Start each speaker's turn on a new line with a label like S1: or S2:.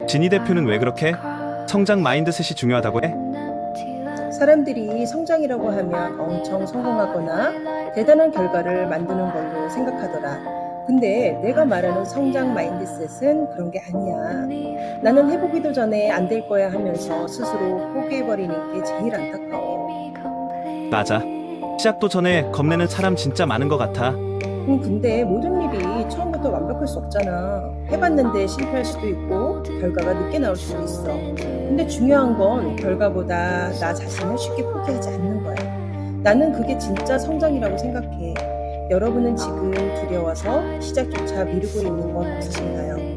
S1: 진희 대표는 왜 그렇게 성장 마인드셋이 중요하다고 해?
S2: 사람들이 성장이라고 하면 엄청 성공하거나 대단한 결과를 만드는 걸로 생각하더라. 근데 내가 말하는 성장 마인드셋은 그런 게 아니야. 나는 해보기도 전에 안 될 거야 하면서 스스로 포기해버리는 게 제일 안타까워.
S1: 맞아. 시작도 전에 겁내는 사람 진짜 많은 것 같아.
S2: 근데 모든 일이 처음부터 완벽할 수 없잖아. 해봤는데 실패할 수도 있고 결과가 늦게 나올 수도 있어. 근데 중요한 건 결과보다 나 자신을 쉽게 포기하지 않는 거야. 나는 그게 진짜 성장이라고 생각해. 여러분은 지금 두려워서 시작조차 미루고 있는 건 없으신가요?